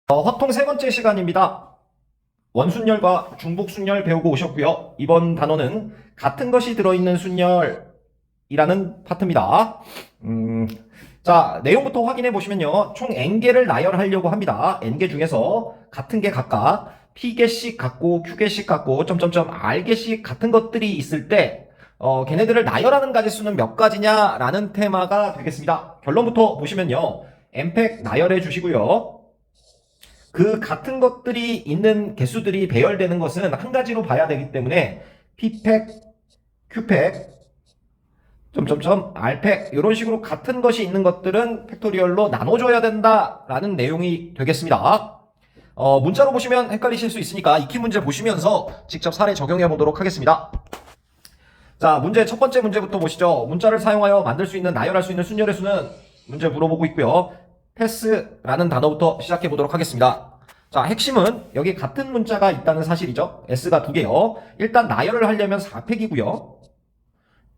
화통 세 번째 시간입니다. 원순열과 중복순열 배우고 오셨고요. 이번 단어는 같은 것이 들어있는 순열이라는 파트입니다. 자, 내용부터 확인해 보시면요. 총 n개를 나열하려고 합니다. n개 중에서 같은 게 각각 p개씩 같고 q개씩 같고 점점점 r개씩 같은 것들이 있을 때 걔네들을 나열하는 가지수는 몇 가지냐라는 테마가 되겠습니다. 결론부터 보시면요. n팩 나열해 주시고요. 그 같은 것들이 있는 개수들이 배열되는 것은 한 가지로 봐야 되기 때문에 P팩, Q팩, 점점점 R팩 이런 식으로 같은 것이 있는 것들은 팩토리얼로 나눠줘야 된다라는 내용이 되겠습니다. 문자로 보시면 헷갈리실 수 있으니까 익히 문제 보시면서 직접 사례 적용해 보도록 하겠습니다. 자, 문제 첫 번째 문제부터 보시죠. 문자를 사용하여 만들 수 있는 나열할 수 있는 순열의 수는 문제 물어보고 있고요. 패스라는 단어부터 시작해 보도록 하겠습니다. 자, 핵심은 여기 같은 문자가 있다는 사실이죠. S가 두 개요. 일단 나열을 하려면 4팩이고요.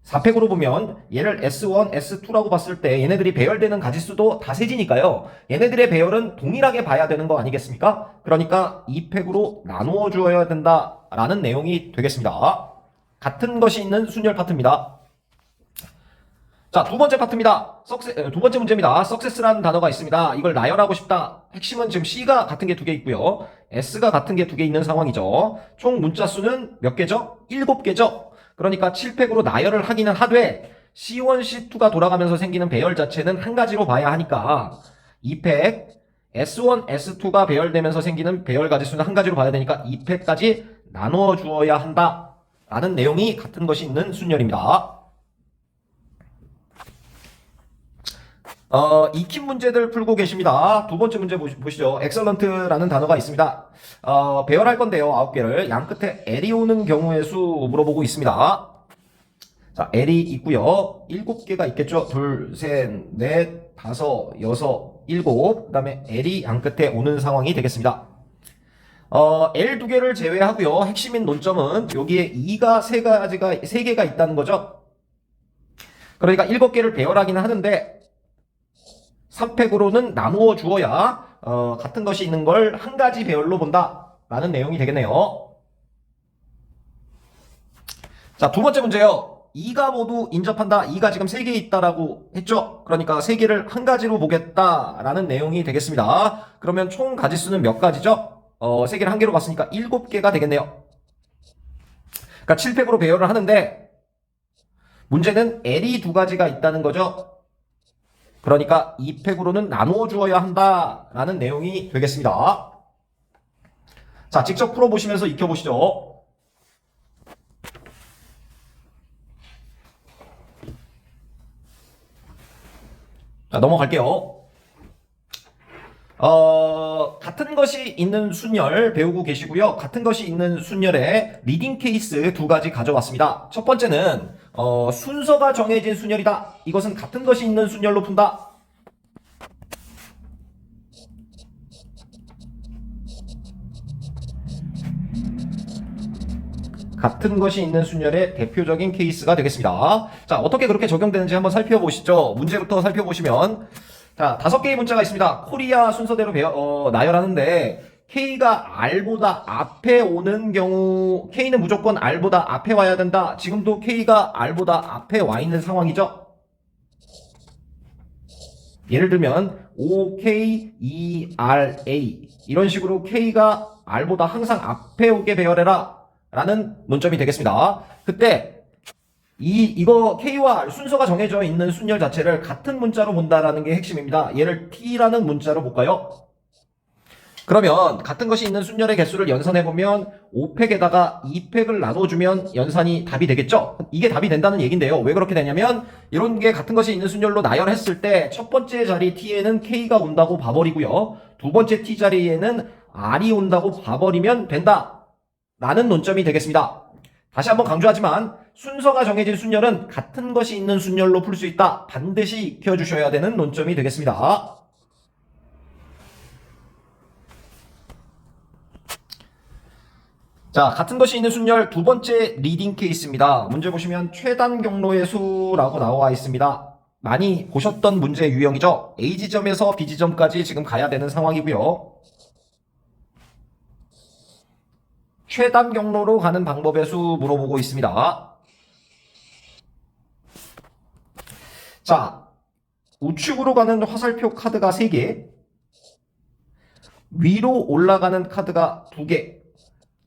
4팩으로 보면 얘를 S1, S2라고 봤을 때 얘네들이 배열되는 가지수도 다 세지니까요. 얘네들의 배열은 동일하게 봐야 되는 거 아니겠습니까? 그러니까 2팩으로 나누어 주어야 된다라는 내용이 되겠습니다. 같은 것이 있는 순열 파트입니다. 자, 두 번째 파트입니다. 두 번째 문제입니다. 석세스라는 단어가 있습니다. 이걸 나열하고 싶다. 핵심은 지금 C가 같은 게 두 개 있고요. S가 같은 게 두 개 있는 상황이죠. 총 문자 수는 몇 개죠? 7개죠. 그러니까 7팩으로 나열을 하기는 하되 C1, C2가 돌아가면서 생기는 배열 자체는 한 가지로 봐야 하니까 2팩, S1, S2가 배열되면서 생기는 배열 가지수는 한 가지로 봐야 되니까 2팩까지 나누어 주어야 한다. 라는 내용이 같은 것이 있는 순열입니다. 익힌 문제들 풀고 계십니다. 두 번째 문제 보시죠. excellent라는 단어가 있습니다. 배열할 건데요. 9개를. 양 끝에 L이 오는 경우의 수 물어보고 있습니다. 자, L이 있고요. 7개가 있겠죠. 둘, 셋, 넷, 다섯, 여섯, 일곱. 그 다음에 L이 양 끝에 오는 상황이 되겠습니다. L 두 개를 제외하고요. 핵심인 논점은 여기에 2가 세 개가 있다는 거죠. 그러니까 7개를 배열하기는 하는데 3팩으로는 나누어 주어야 같은 것이 있는 걸 한 가지 배열로 본다 라는 내용이 되겠네요. 자, 두 번째 문제요. 2가 모두 인접한다. 2가 지금 3개 있다라고 했죠. 그러니까 3개를 한 가지로 보겠다라는 내용이 되겠습니다. 그러면 총 가지수는 몇 가지죠? 3개를 한 개로 봤으니까 7개가 되겠네요. 그러니까 7팩으로 배열을 하는데 문제는 L이 두 가지가 있다는 거죠. 그러니까 2팩으로는 나누어 주어야 한다라는 내용이 되겠습니다. 자, 직접 풀어보시면서 익혀보시죠. 자, 넘어갈게요. 같은 것이 있는 순열 배우고 계시고요. 같은 것이 있는 순열에 리딩 케이스 두 가지 가져왔습니다. 첫 번째는 순서가 정해진 순열이다. 이것은 같은 것이 있는 순열로 푼다. 같은 것이 있는 순열의 대표적인 케이스가 되겠습니다. 자, 어떻게 그렇게 적용되는지 한번 살펴보시죠. 문제부터 살펴보시면 자, 5개의 문자가 있습니다. 코리아 순서대로 나열하는데 K가 R보다 앞에 오는 경우 K는 무조건 R보다 앞에 와야 된다. 지금도 K가 R보다 앞에 와 있는 상황이죠. 예를 들면 OK, ERA 이런 식으로 K가 R보다 항상 앞에 오게 배열해라 라는 논점이 되겠습니다. 그때 이거 K와 R 순서가 정해져 있는 순열 자체를 같은 문자로 본다라는 게 핵심입니다. 얘를 T라는 문자로 볼까요? 그러면 같은 것이 있는 순열의 개수를 연산해보면 5팩에다가 2팩을 나눠주면 연산이 답이 되겠죠? 이게 답이 된다는 얘긴데요. 왜 그렇게 되냐면 이런 게 같은 것이 있는 순열로 나열했을 때 첫 번째 자리 T에는 K가 온다고 봐버리고요. 두 번째 T 자리에는 R이 온다고 봐버리면 된다 라는 논점이 되겠습니다. 다시 한번 강조하지만 순서가 정해진 순열은 같은 것이 있는 순열로 풀 수 있다. 반드시 익혀주셔야 되는 논점이 되겠습니다. 자, 같은 것이 있는 순열 두 번째 리딩 케이스입니다. 문제 보시면 최단 경로의 수라고 나와 있습니다. 많이 보셨던 문제 유형이죠. A 지점에서 B 지점까지 지금 가야 되는 상황이고요. 최단 경로로 가는 방법의 수 물어보고 있습니다. 자, 우측으로 가는 화살표 카드가 3개, 위로 올라가는 카드가 2개.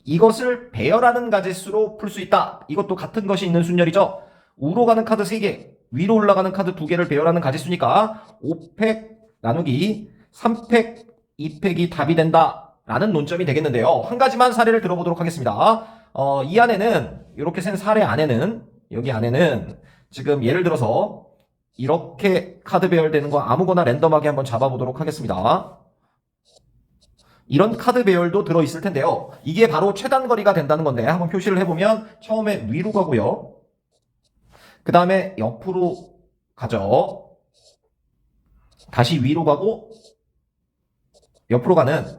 이것을 배열하는 가짓수로 풀 수 있다. 이것도 같은 것이 있는 순열이죠. 우로 가는 카드 3개, 위로 올라가는 카드 2개를 배열하는 가짓수니까 5팩 나누기 3팩 2팩이 답이 된다 라는 논점이 되겠는데요. 한 가지만 사례를 들어보도록 하겠습니다. 이 안에는, 이렇게 센 사례 안에는, 여기 안에는 지금 예를 들어서 이렇게 카드 배열되는 거 아무거나 랜덤하게 한번 잡아보도록 하겠습니다. 이런 카드 배열도 들어있을 텐데요. 이게 바로 최단 거리가 된다는 건데 한번 표시를 해보면 처음에 위로 가고요. 그 다음에 옆으로 가죠. 다시 위로 가고 옆으로 가는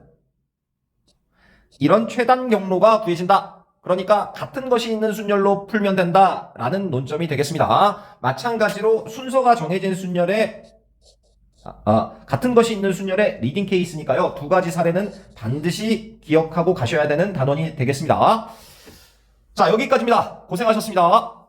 이런 최단 경로가 구해진다. 그러니까 같은 것이 있는 순열로 풀면 된다라는 논점이 되겠습니다. 마찬가지로 순서가 정해진 순열에 같은 것이 있는 순열의 리딩 케이스니까요. 두 가지 사례는 반드시 기억하고 가셔야 되는 단원이 되겠습니다. 자, 여기까지입니다. 고생하셨습니다.